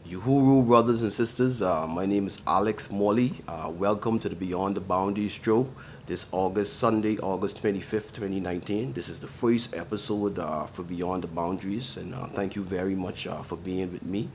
Uhuru brothers and sisters, my name is Alex Morley. Welcome to the Beyond the Boundaries show this August, Sunday, August 25th, 2019. This is the first episode for Beyond the Boundaries, and thank you very much for being with me.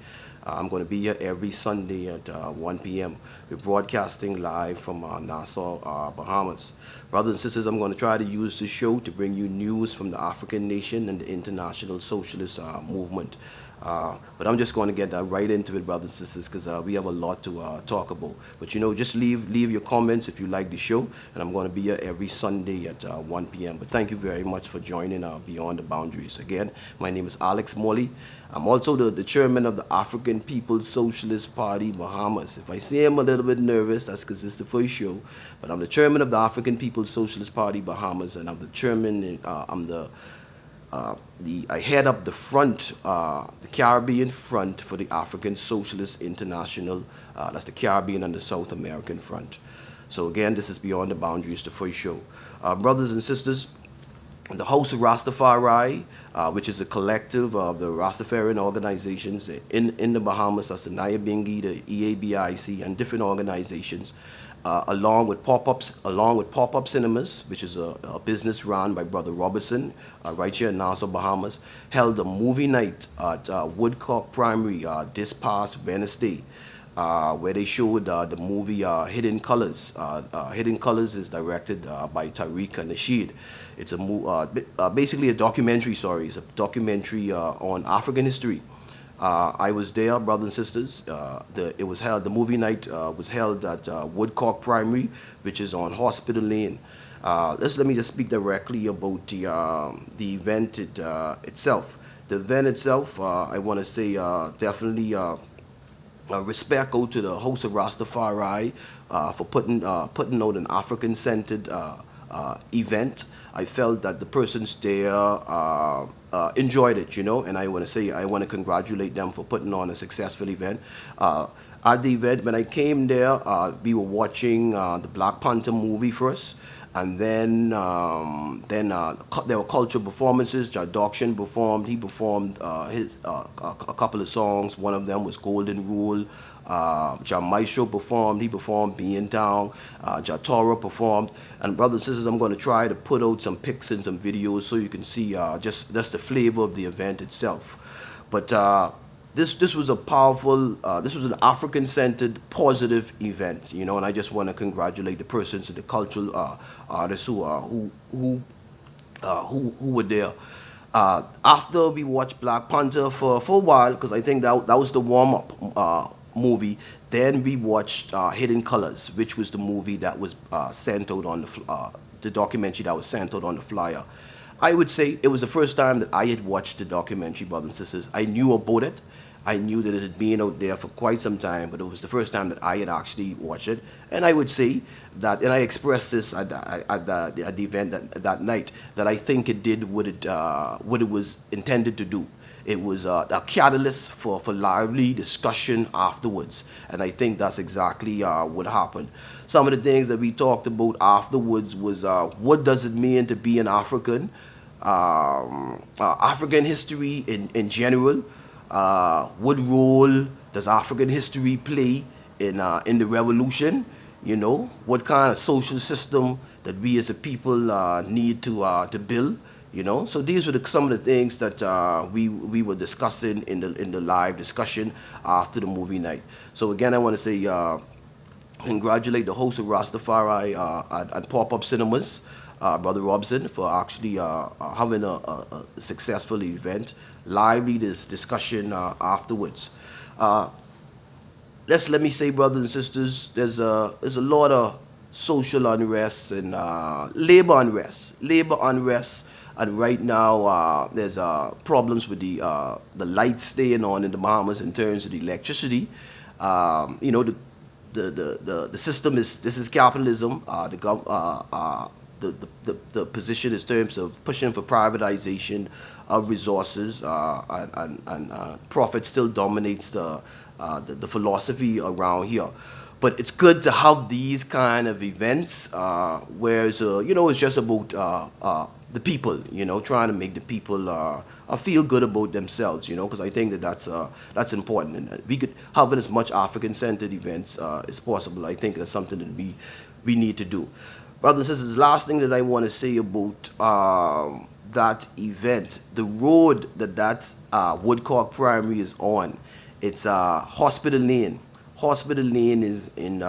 I'm going to be here every Sunday at 1 p.m. We're broadcasting live from Nassau, Bahamas. Brothers and sisters, I'm going to try to use this show to bring you news from the African nation and the international socialist movement. But I'm just going to get right into it, brothers and sisters, because we have a lot to talk about. But just leave your comments if you like the show, and I'm going to be here every Sunday at 1 p.m. But thank you very much for joining Beyond the Boundaries. Again, my name is Alex Morley. I'm also the chairman of the African People's Socialist Party, Bahamas. If I say I'm a little bit nervous, that's because it's the first show. But I'm the chairman of the African People's Socialist Party, Bahamas, and I'm the chairman. I head up the front, the Caribbean front for the African Socialist International. That's the Caribbean and the South American front. So again, this is Beyond the Boundaries, the first show. Brothers and sisters, the House of Rastafari, which is a collective of the Rastafarian organizations in the Bahamas, that's the Nyabingi, the EABIC, and different organizations, along with pop-up cinemas, which is a business run by Brother Robertson, right here in Nassau, Bahamas, held a movie night at Woodcock Primary this past Wednesday, where they showed the movie Hidden Colors. Hidden Colors is directed by Tariq Nasheed. It's basically a documentary. Sorry, it's a documentary on African history. I was there, brothers and sisters. The movie night was held at Woodcock Primary, which is on Hospital Lane. Let me just speak directly about the event itself. The event itself, I want to say definitely respect go to the host of Rastafari for putting out an African-centered event. I felt that the persons there enjoyed it, and I want to congratulate them for putting on a successful event. At the event, when I came there, we were watching the Black Panther movie first, and then there were cultural performances. Jadokshan performed. He performed a couple of songs. One of them was Golden Rule. John Maestro performed. He performed Being Down. Jatora performed. And brothers and sisters, I'm going to try to put out some pics and some videos so you can see just that's the flavor of the event itself. But this was a powerful, this was an African-centered, positive event, and I just want to congratulate the persons and the cultural artists who were there. After we watched Black Panther for a while, because I think that was the warm-up movie, then we watched Hidden Colors, which was the movie that was sent out on the documentary that was sent out on the flyer. I would say it was the first time that I had watched the documentary, brothers and sisters. I knew about it. I knew that it had been out there for quite some time, but it was the first time that I had actually watched it. And I would say that, and I expressed this at the event that night, that I think it did what it was intended to do. It was a catalyst for lively discussion afterwards. And I think that's exactly what happened. Some of the things that we talked about afterwards was what does it mean to be an African, African history in general. What role does African history play in the revolution? What kind of social system that we as a people need to build? So these were some of the things that we were discussing in the live discussion after the movie night. So again, I want to say congratulate the host of Rastafari and Pop-Up Cinemas, Brother Robson, for actually having a successful event. Lively this discussion afterwards. Let me say, brothers and sisters, there's a lot of social unrest and labor unrest, and right now there's problems with the lights staying on in the Bahamas in terms of the electricity. The system is capitalism. The position in terms of pushing for privatization of resources and profit still dominates the philosophy around here. But it's good to have these kind of events where it's just about the people, trying to make the people feel good about themselves, because I think that that's important. And we could have as much African-centered events as possible. I think that's something that we need to do. Brothers and sisters, last thing that I want to say about that event, the road that Woodcock Primary is on, it's Hospital Lane. Hospital Lane is in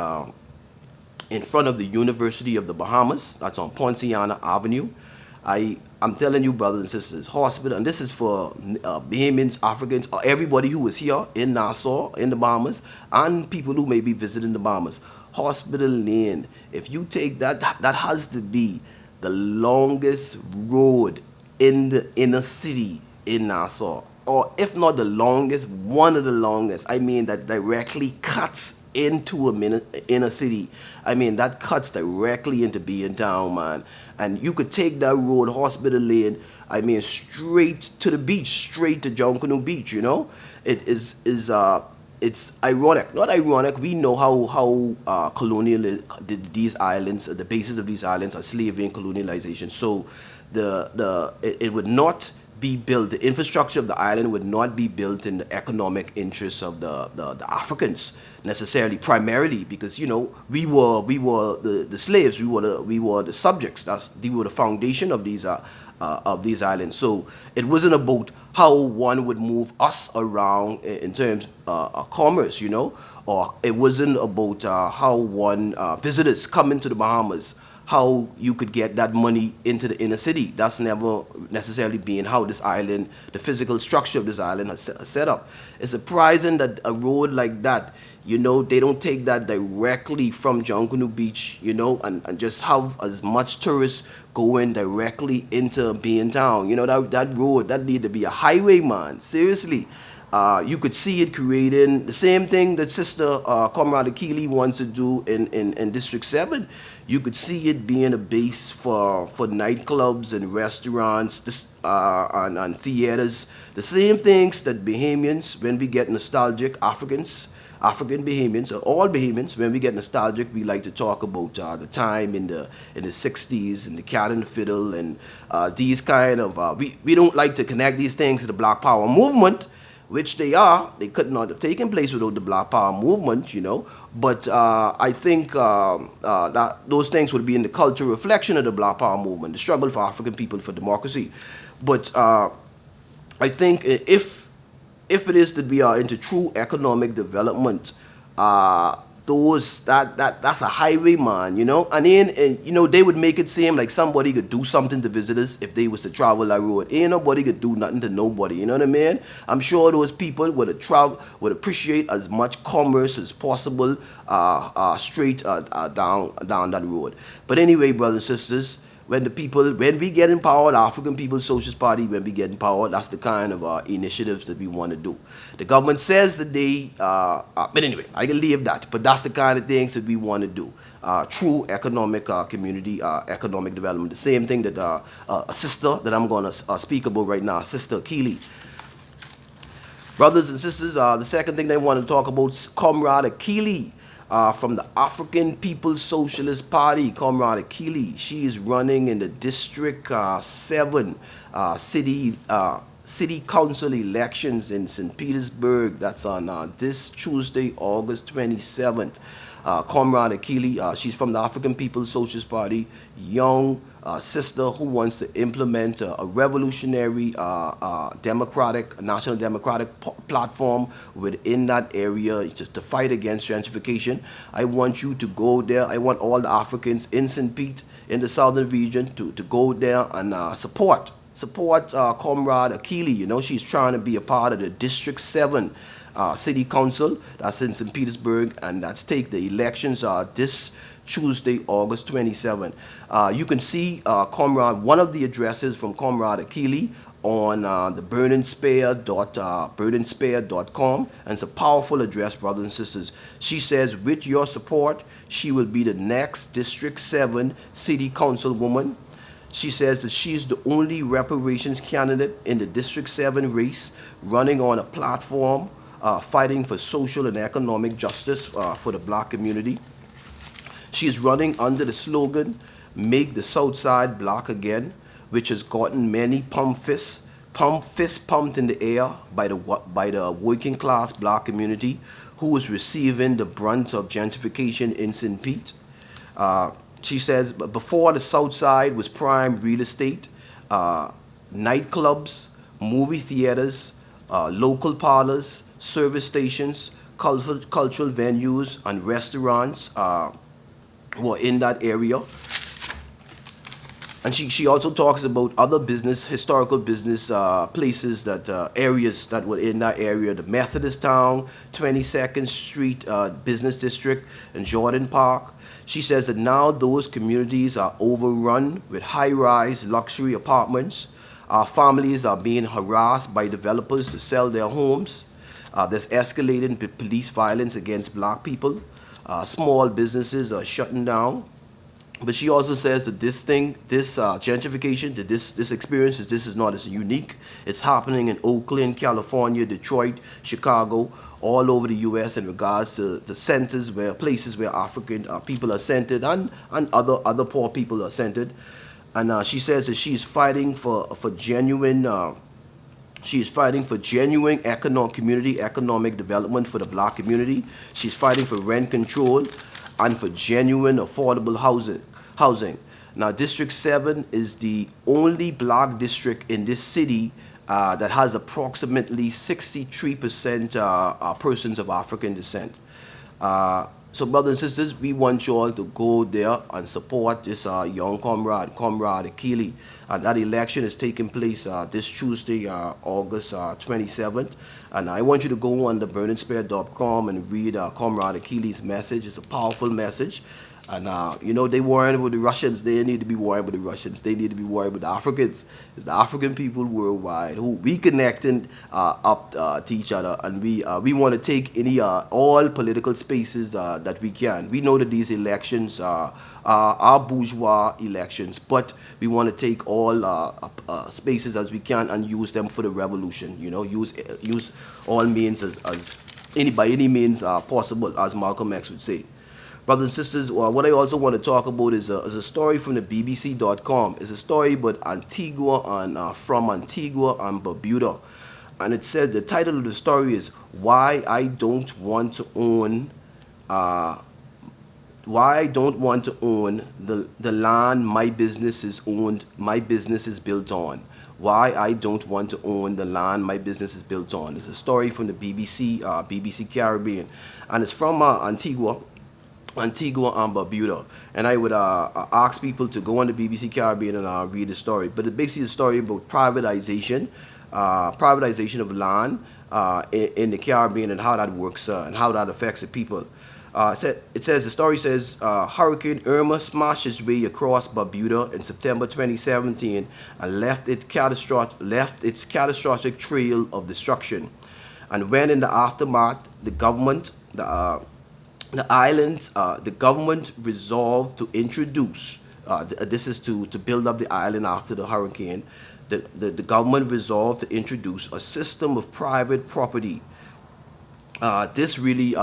front of the University of the Bahamas. That's on Ponciana Avenue. I'm telling you, brothers and sisters, hospital, and this is for Bahamians, Africans, or everybody who is here in Nassau, in the Bahamas, and people who may be visiting the Bahamas. Hospital Lane, if you take that, that has to be the longest road in the inner city in Nassau, or if not the longest, one of the longest. I mean, that directly cuts into a inner city. I mean, that cuts directly into being town, man. And you could take that road, Hospital Lane, I mean, straight to the beach, straight to Junkanoo Beach, It is it's ironic, not ironic. We know how colonial these islands, the basis of these islands are slavery and colonialization. So it would not be built. The infrastructure of the island would not be built in the economic interests of the Africans necessarily, primarily because we were the slaves. We were the subjects. They were the foundation of these islands. So it wasn't about how one would move us around in terms of commerce, or it wasn't about how one visitors come into the Bahamas, how you could get that money into the inner city. That's never necessarily been how this island, the physical structure of this island is set up. It's surprising that a road like that, they don't take that directly from Junkanoo Beach, and just have as much tourists going directly into being town. That road, that need to be a highway, man. Seriously. You could see it creating the same thing that Sister Comrade Keeley wants to do in District 7. You could see it being a base for nightclubs and restaurants and theaters. The same things that Bahamians, when we get nostalgic, African Bahamians, or all Bahamians, when we get nostalgic, we like to talk about the time in the 60s and the Cat and the Fiddle and these kind of, we don't like to connect these things to the Black Power movement, which they could not have taken place without the Black Power movement, But I think that those things would be in the cultural reflection of the Black Power movement, the struggle for African people for democracy. But I think if it is that we are into true economic development, that's a highway, man, And then, they would make it seem like somebody could do something to visitors if they was to travel that road. Ain't nobody could do nothing to nobody, you know what I mean? I'm sure those people would appreciate as much commerce as possible straight down that road. But anyway, brothers and sisters, when we get in power, the African People's Socialist Party, when we get in power, that's the kind of initiatives that we want to do. The government says that but anyway, I can leave that. But that's the kind of things that we want to do. True economic community, economic development. The same thing that a sister that I'm going to speak about right now, Sister Keeley. Brothers and sisters, the second thing they want to talk about is Comrade Keeley. From the African People's Socialist Party, Comrade Keeley. She is running in the District 7 City Council elections in St. Petersburg. That's on this Tuesday, August 27th. Comrade Keeley, she's from the African People's Socialist Party, young sister who wants to implement a revolutionary national democratic platform within that area to fight against gentrification. I want you to go there. I want all the Africans in St. Pete, in the southern region, to go there and support Comrade Keeley. She's trying to be a part of the District 7 City Council. That's in St. Petersburg, and the elections this Tuesday, August 27th. You can see one of the addresses from Comrade Keeley on the burdenspare.com, and it's a powerful address, brothers and sisters. She says, with your support, she will be the next District 7 City Councilwoman. She says that she's the only reparations candidate in the District 7 race, running on a platform fighting for social and economic justice for the Black community. She is running under the slogan, "Make the South Side Black Again," which has gotten many fist pumped in the air by the working class black community who is receiving the brunt of gentrification in St. Pete. She says, before the South Side was prime real estate, nightclubs, movie theaters, local parlors, service stations, cultural venues, and restaurants were in that area. And she also talks about other historical business places areas that were in that area, the Methodist Town, 22nd Street Business District, and Jordan Park. She says that now those communities are overrun with high-rise luxury apartments. Our families are being harassed by developers to sell their homes. There's escalating police violence against black people. Small businesses are shutting down. But she also says that this gentrification, that this experience, this is not as unique. It's happening in Oakland, California, Detroit, Chicago, all over the U.S. in regards to the centers places where African people are centered and other poor people are centered. And she says that she's fighting for genuine. She is fighting for genuine community economic development for the black community. She's fighting for rent control and for genuine affordable housing. Now, District 7 is the only black district in this city that has approximately 63% persons of African descent. So, brothers and sisters, we want you all to go there and support this young comrade Akili. And that election is taking place this Tuesday, August 27th. And I want you to go on the burningspear.com and read Comrade Akili's message. It's a powerful message. And, they worried about the Russians. They need to be worried about the Russians. They need to be worried about the Africans. It's the African people worldwide who we connecting up to each other. And we want to take all political spaces that we can. We know that these elections are bourgeois elections, but we want to take all spaces as we can and use them for the revolution. Use all means by any means possible, as Malcolm X would say. Brothers and sisters, what I also want to talk about is a story from the BBC.com. It's a story about Antigua and from Antigua and Barbuda. And it said, the title of the story is Why I Don't Want to Own the land my business is built on. Why I don't want to own the land my business is built on. It's a story from the BBC Caribbean. And it's from Antigua and Barbuda. And I would ask people to go on the BBC Caribbean and read the story. But it's basically a story about privatization of land in the Caribbean and how that works and how that affects the people. The story says, Hurricane Irma smashed its way across Barbuda in September 2017 and left its catastrophic trail of destruction. And when in the aftermath, the government resolved to introduce, this is to build up the island after the hurricane, the government resolved to introduce a system of private property. This really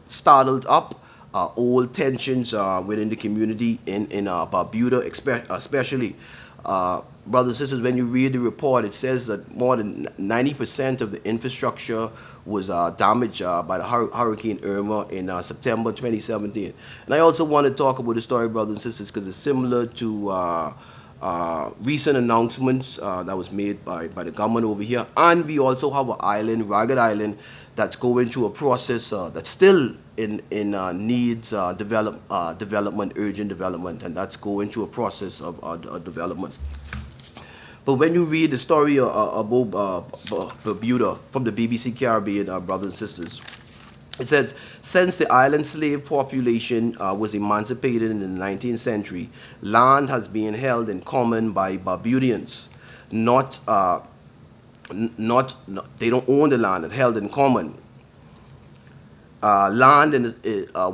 startled up old tensions within the community in Barbuda, especially. Brothers and sisters, when you read the report, it says that more than 90% of the infrastructure was damaged by the Hurricane Irma in September 2017. And I also want to talk about the story, brothers and sisters, because it's similar to recent announcements that was made by the government over here. And we also have an island, Ragged Island, that's going through a process that's still needs development, urgent development, and that's going through a process of development. But when you read the story about Barbuda from the BBC Caribbean, brothers and sisters, it says, since the island slave population was emancipated in the 19th century, land has been held in common by Barbadians. They don't own the land, it's held in common. Land, and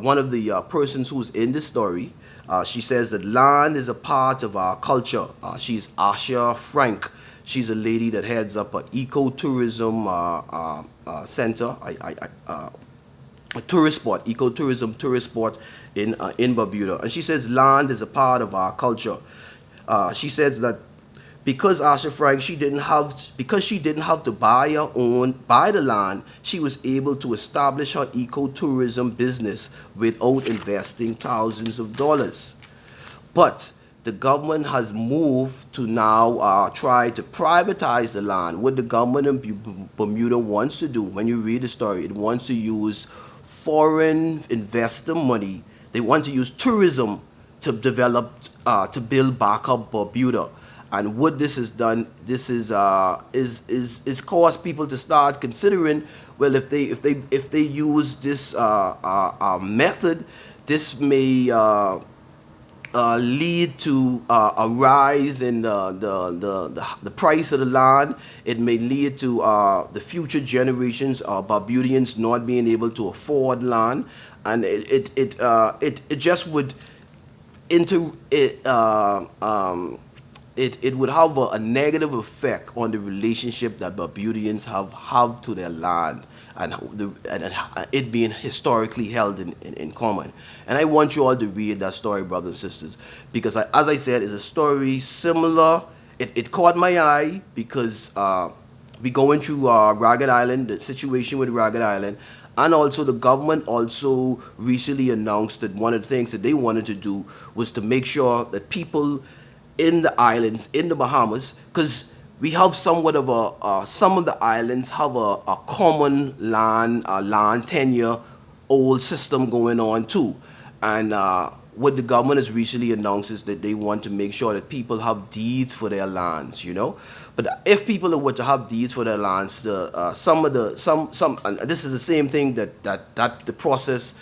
one of the persons who's in the story, she says that land is a part of our culture. She's Asha Frank. She's a lady that heads up an ecotourism center, a tourist spot, ecotourism tourist spot in Barbuda. And she says land is a part of our culture. She says that because Asha Frank, because she didn't have to buy the land, she was able to establish her ecotourism business without investing thousands of dollars. But the government has moved to now try to privatize the land. What the government in Bermuda wants to do, when you read the story, it wants to use foreign investor money. They want to use tourism to develop, to build back up Bermuda. And what this has done, this is caused people to start considering, well, if they use this method, this may lead to a rise in the price of the land. It may lead to the future generations of Barbadians not being able to afford land, and it just would into it would have a negative effect on the relationship that Barbadians have to their land, and it being historically held in common. And I want you all to read that story, brothers and sisters, because as I said, it's a story similar. It caught my eye because we going through Ragged Island, the situation with Ragged Island, and also the government also recently announced that one of the things that they wanted to do was to make sure that people in the islands, in the Bahamas, because we have somewhat of some of the islands have a common land tenure old system going on too. And what the government has recently announced is that they want to make sure that people have deeds for their lands, you know. But if people were to have deeds for their lands, and this is the same thing that the process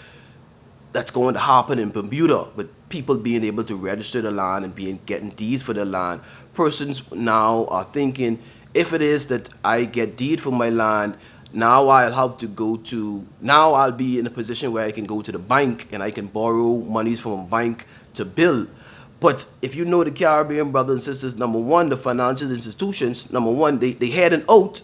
that's going to happen in Bermuda with people being able to register the land and getting deeds for their land. Persons now are thinking, if it is that I get deed for my land, now I'll be in a position where I can go to the bank and I can borrow monies from a bank to build. But if you know the Caribbean, brothers and sisters, number one, the financial institutions, number one, they had an oath.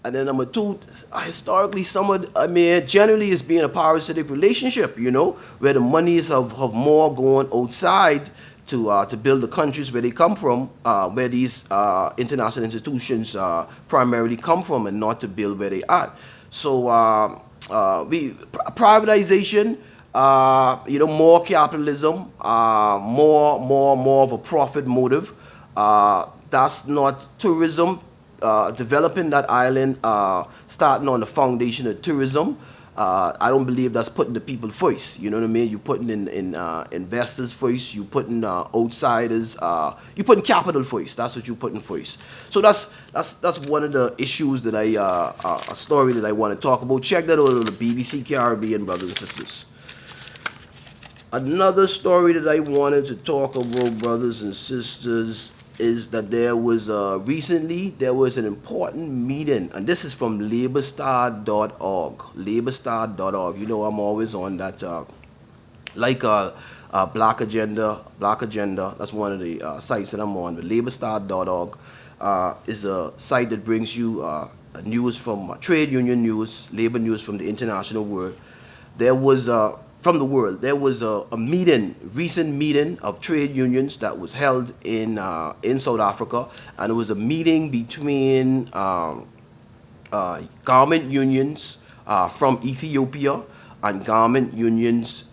And then number two, historically, generally it's been a parasitic relationship, you know, where the monies have more going outside to build the countries where they come from, where these international institutions primarily come from, and not to build where they are. So privatization, more capitalism, more of a profit motive. That's not tourism. Developing that island, starting on the foundation of tourism, I don't believe that's putting the people first. You know what I mean? You're putting in investors first. You're putting outsiders. You're putting capital first. That's what you're putting first. So that's one of the issues that a story that I want to talk about. Check that out on the BBC Caribbean, brothers and sisters. Another story that I wanted to talk about, brothers and sisters, is that recently there was an important meeting, and this is from LabourStar.org. LabourStar.org. You know, I'm always on that, Black Agenda. That's one of the sites that I'm on. The LabourStar.org is a site that brings you news from trade union news, labor news from the international world. There was a recent meeting of trade unions that was held in South Africa, and it was a meeting between garment unions from Ethiopia and garment unions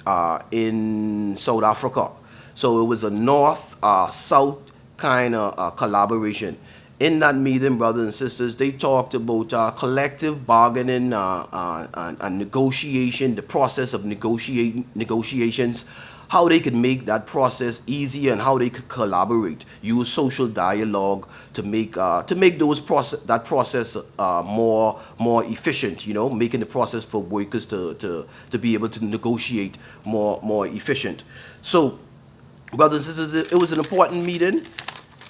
in South Africa. So it was a north-south kind of collaboration. In that meeting, brothers and sisters, they talked about collective bargaining and negotiation, the process of negotiations, how they could make that process easier and how they could collaborate, use social dialogue to make that process more efficient. You know, making the process for workers to be able to negotiate more efficient. So, brothers and sisters, it was an important meeting,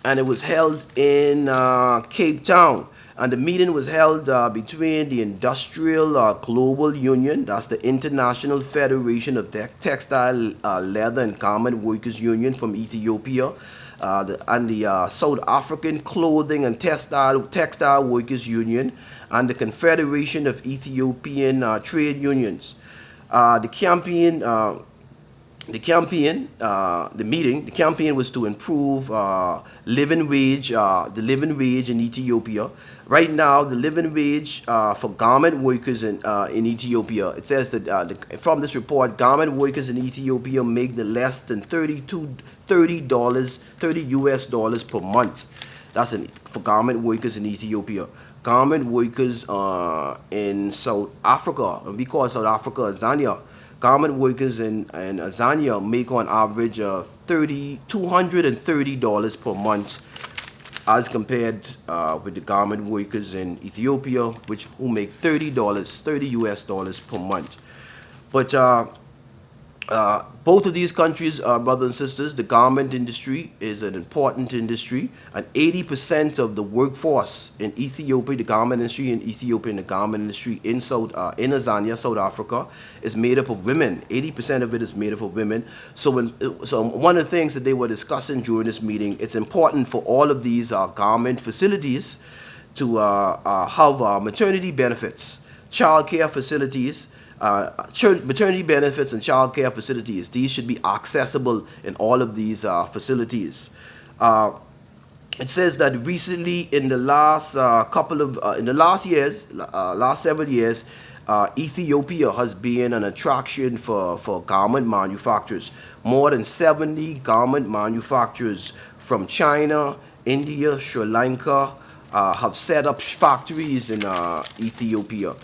and it was held in Cape Town. And the meeting was held between the Industrial Global Union, that's the International Federation of Textile, Leather and Garment Workers Union from Ethiopia, and the South African Clothing and Textile Workers Union, and the Confederation of Ethiopian Trade Unions. The campaign the campaign was to improve the living wage in Ethiopia. Right now, the living wage for garment workers in Ethiopia, it says that from this report, garment workers in Ethiopia make the less than $30 US dollars per month. That's for garment workers in Ethiopia. Garment workers in South Africa, and we call South Africa Azania. Garment workers in Azania make on average $230 per month, as compared with the garment workers in Ethiopia, who make $30 US dollars per month. But both of these countries, brothers and sisters, the garment industry is an important industry, and 80% of the workforce in Ethiopia, the garment industry in Ethiopia, and the garment industry in Azania, South Africa, is made up of women. 80% of it is made up of women. So one of the things that they were discussing during this meeting, it's important for all of these garment facilities to have maternity benefits, child care facilities, maternity benefits and child care facilities. These should be accessible in all of these facilities. It says that recently, in the last last several years, Ethiopia has been an attraction for garment manufacturers. More than 70 garment manufacturers from China, India, Sri Lanka, have set up factories in Ethiopia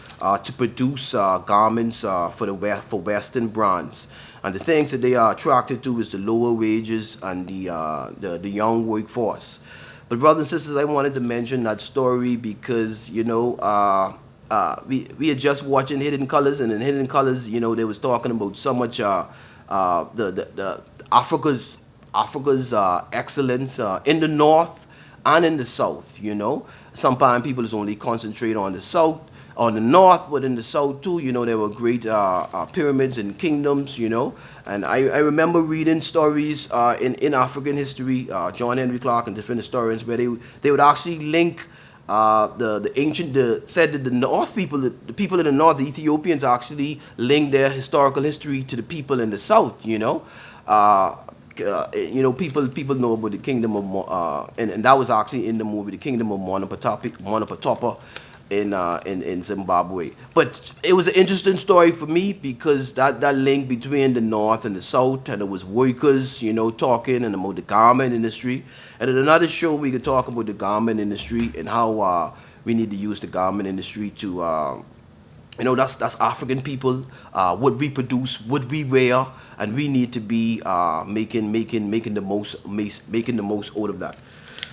to produce garments for Western brands. And the things that they are attracted to is the lower wages and the young workforce. But brothers and sisters, I wanted to mention that story because we are just watching Hidden Colors, and in Hidden Colors, they was talking about so much the Africa's excellence in the north and in the south. Sometimes people is only concentrate on the south, on the north, but in the south too, there were great pyramids and kingdoms, and I remember reading stories in African history, John Henry Clark and different historians, where they would actually link said that the north people, the people in the north, the Ethiopians, actually linked their historical history to the people in the south. People know about the kingdom of and that was actually in the movie, the kingdom of Monopatopa in Zimbabwe. But it was an interesting story for me because that link between the north and the south, and it was workers, talking and about the garment industry. And in another show, we could talk about the garment industry and how we need to use the garment industry to that's African people, what we produce, what we wear, and we need to be making the most out of that.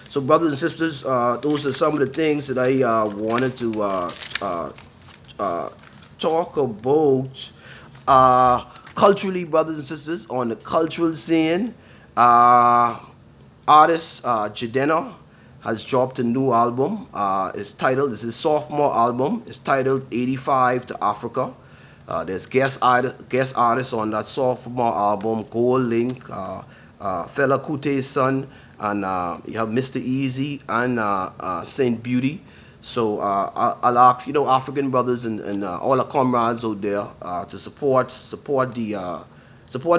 So, brothers and sisters, those are some of the things that I wanted to talk about culturally, brothers and sisters, on the cultural scene. Artist Jidenna has dropped a new album. This is his sophomore album. It's titled 85 to Africa. There's guest artists on that sophomore album, Gold Link, Fela Kute's son, and you have Mr. Easy and Saint Beauty. So I'll ask, African brothers and all our comrades out there to support the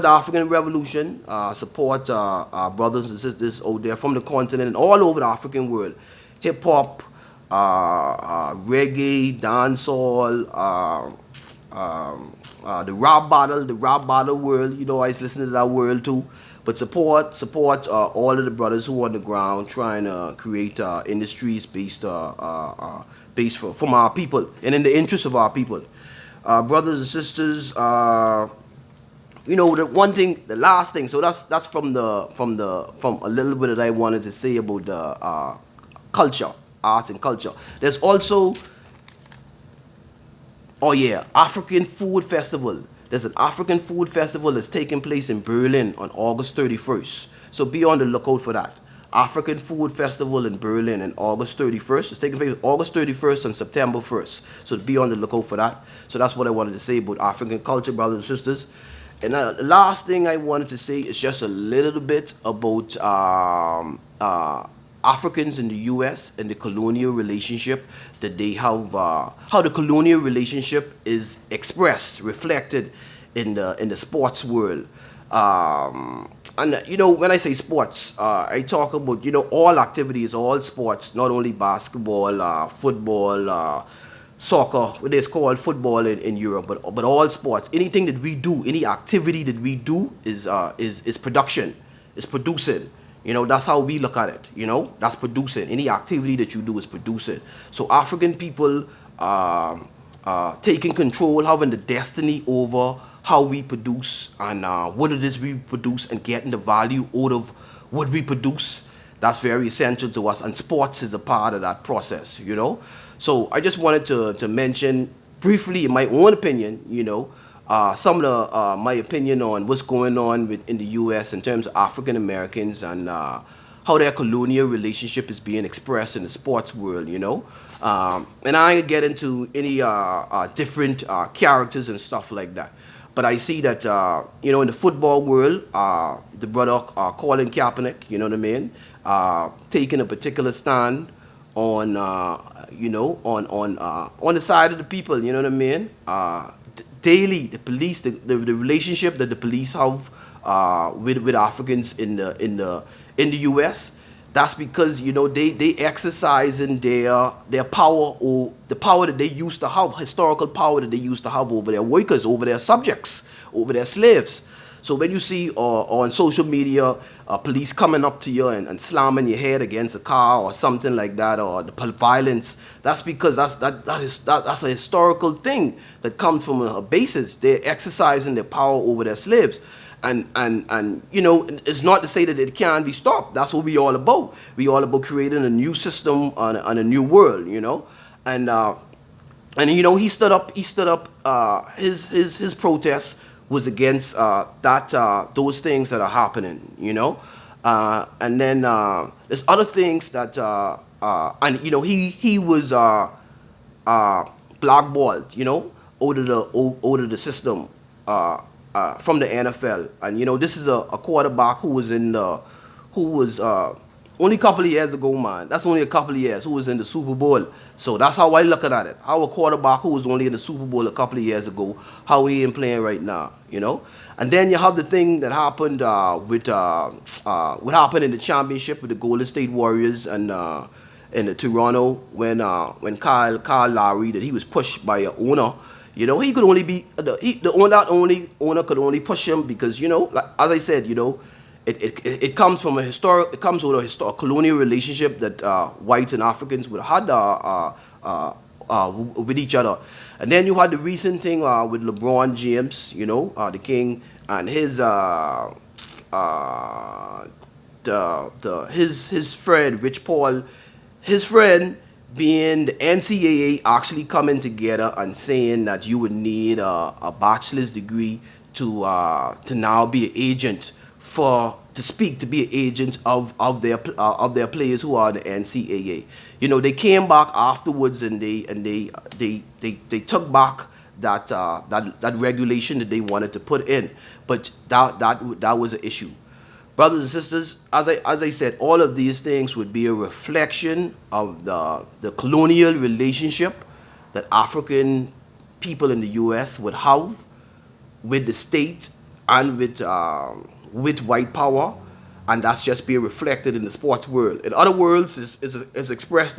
African Revolution, support our brothers and sisters out there from the continent and all over the African world. Hip hop, reggae, dancehall, the rap battle world. I used to listen to that world too. But support all of the brothers who are on the ground trying to create industries based from our people and in the interest of our people. Brothers and sisters, the last thing. So that's from a little bit that I wanted to say about the culture, arts and culture. There's also, African Food Festival. There's an African Food Festival that's taking place in Berlin on August 31st. So be on the lookout for that. African Food Festival in Berlin on August 31st. It's taking place August 31st and September 1st. So be on the lookout for that. So that's what I wanted to say about African culture, brothers and sisters. And the last thing I wanted to say is just a little bit about Africans in the U.S. and the colonial relationship that they have, how the colonial relationship is expressed, reflected in the sports world. And when I say sports, I talk about all activities, all sports, not only basketball, football, soccer, what is called football in Europe, but all sports. Anything that we do, any activity that we do is production, is producing. That's how we look at it. That's producing. Any activity that you do is producing. So African people taking control, having the destiny over how we produce and what it is we produce and getting the value out of what we produce. That's very essential to us, and sports is a part of that process. So I just wanted to mention briefly, in my own opinion, some of my opinion on what's going on in the U.S. in terms of African Americans and how their colonial relationship is being expressed in the sports world. And I ain't get into any different characters and stuff like that. But I see that, in the football world, the brother Colin Kaepernick, you know what I mean, taking a particular stand on, on the side of the people, you know what I mean. Daily, the police, the relationship that the police have with Africans in the U.S. That's because they exercising their power, or the power that they used to have, historical power that they used to have over their workers, over their subjects, over their slaves. So when you see on social media police coming up to you and slamming your head against a car or something like that, or the violence, that's because that's a historical thing that comes from a basis. They're exercising their power over their slaves. And it's not to say that it can't be stopped. That's what we all about. We all about creating a new system and a new world. And he stood up. His protest was against those things that are happening. And then there's other things that and he was blackballed. Out of the system. From the NFL, and this is a quarterback who was only a couple of years ago, man. That's only a couple of years who was in the Super Bowl. So that's how I look at it. How a quarterback who was only in the Super Bowl a couple of years ago, how he ain't playing right now, And then you have the thing that happened with what happened in the championship with the Golden State Warriors and in the Toronto when Kyle Lowry, that he was pushed by an owner. He could only be the owner could only push him because like, as I said, it comes from it comes with a colonial relationship that whites and Africans would have had with each other. And then you had the recent thing with LeBron James, the king, and his his friend Rich Paul, his friend being the NCAA actually coming together and saying that you would need a bachelor's degree to now be an agent to be an agent of their players who are the NCAA. They came back afterwards and they took back that regulation that they wanted to put in, but that was an issue. Brothers and sisters, as I said, all of these things would be a reflection of the colonial relationship that African people in the U.S. would have with the state and with white power, and that's just being reflected in the sports world. In other worlds, is expressed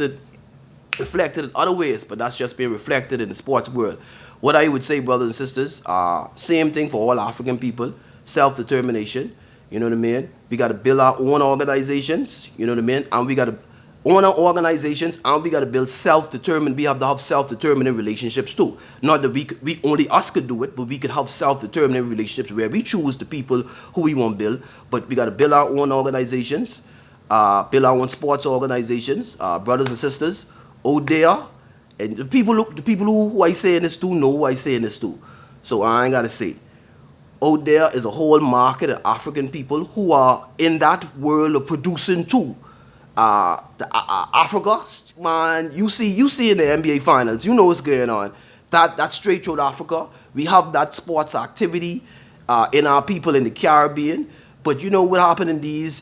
reflected in other ways, but that's just being reflected in the sports world. What I would say, brothers and sisters, same thing for all African people, self-determination. You know what I mean? We got to build our own organizations, you know what I mean? And we got to own our organizations, and we got to build self-determined. We have to have self-determining relationships too. Not that we only us could do it, but we could have self-determining relationships where we choose the people who we want to build. But we got to build our own organizations, build our own sports organizations, brothers and sisters out there. And the people who I say this to know who I say this to. So I ain't got to say. Out there is a whole market of African people who are in that world of producing too. Africa, man, you see in the NBA finals, you know what's going on. That's straight through Africa. We have that sports activity in our people in the Caribbean. But you know what happened in these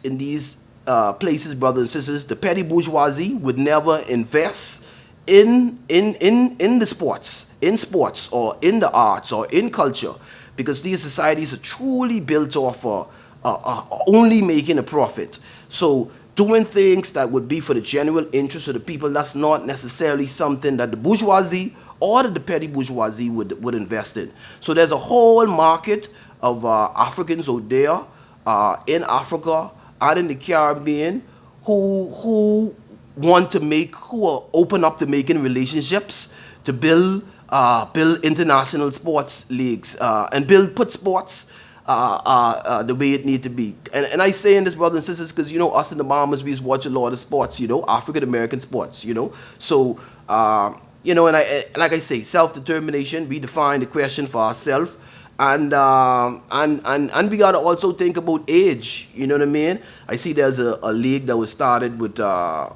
places, brothers and sisters? The petty bourgeoisie would never invest in the sports, in sports or in the arts or in culture, because these societies are truly built off only making a profit. So doing things that would be for the general interest of the people, that's not necessarily something that the bourgeoisie or the petty bourgeoisie would invest in. So there's a whole market of Africans out there in Africa and in the Caribbean who want to make, who are open up to making relationships to build international sports leagues and put sports the way it need to be. And I say in this, brothers and sisters, because, you know, us in the Bahamas, we watch a lot of sports, you know, African-American sports, you know. So, you know, and like I say, self-determination, we define the question for ourselves. And we gotta also think about age. You know what I mean? I see there's a league that was started with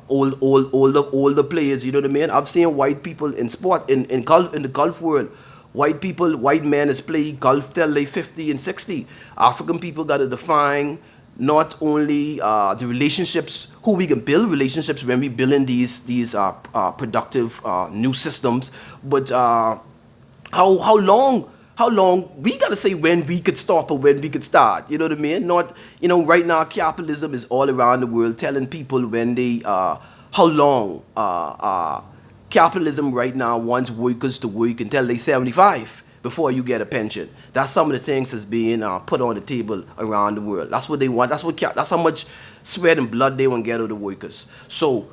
older players. You know what I mean? I've seen white people in sport in golf, in the golf world. White men is play golf till they 50 and 60. African people gotta define not only the relationships, who we can build relationships when we building these productive new systems, but how long we gotta say when we could stop or when we could start. You know what I mean? Not, you know, right now capitalism is all around the world telling people when they how long capitalism right now wants workers to work until they 75 before you get a pension. That's some of the things that's being put on the table around the world. That's what they want. That's how much sweat and blood they want to get out of the workers. So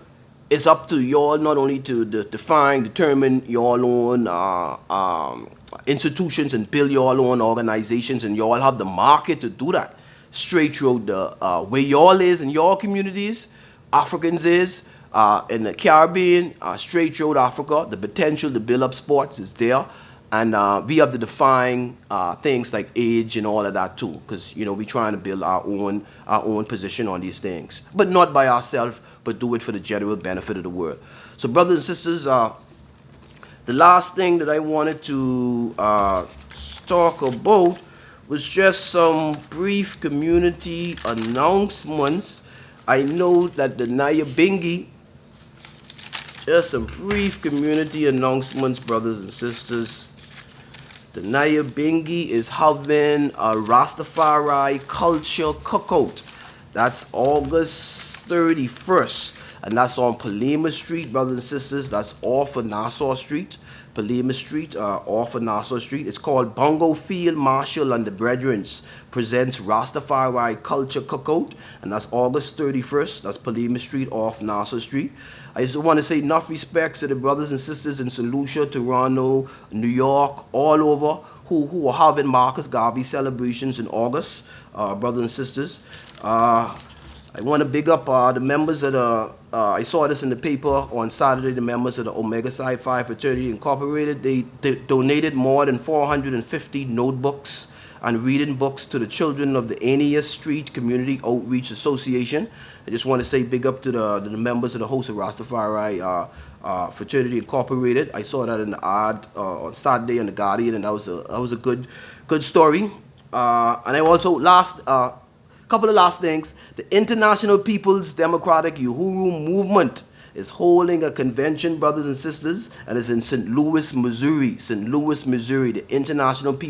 it's up to y'all not only to determine your own institutions and build your own organizations, and y'all have the market to do that straight through the where y'all is in your communities, Africans is in the Caribbean, straight through Africa. The potential to build up sports is there. And we have to define things like age and all of that too, because, you know, we're trying to build our own position on these things, but not by ourselves, but do it for the general benefit of the world. So, brothers and sisters, the last thing that I wanted to talk about was just some brief community announcements. I know that the Nyabingi, just some brief community announcements, brothers and sisters. The Nyabingi is having a Rastafari culture cookout. That's August 31st. And that's on Palima Street, brothers and sisters. That's off of Nassau Street. Palima Street, off of Nassau Street. It's called Bongo Field Marshall and the Brethrens presents Rastafari Culture Cookout. And that's August 31st. That's Palima Street, off Nassau Street. I just want to say enough respects to the brothers and sisters in St. Lucia, Toronto, New York, all over, who are having Marcus Garvey celebrations in August, brothers and sisters. I want to big up the members of the, I saw this in the paper on Saturday, the members of the Omega Psi Phi Fraternity Incorporated. They donated more than 450 notebooks and reading books to the children of the Aeneas Street Community Outreach Association. I just want to say big up to the members of the host of Rastafari Fraternity Incorporated. I saw that in the ad on Saturday in the Guardian, and that was a good story. And I also couple of last things. The International People's Democratic Uhuru Movement is holding a convention, brothers and sisters, and it's in St. Louis, Missouri. St. Louis, Missouri. The International People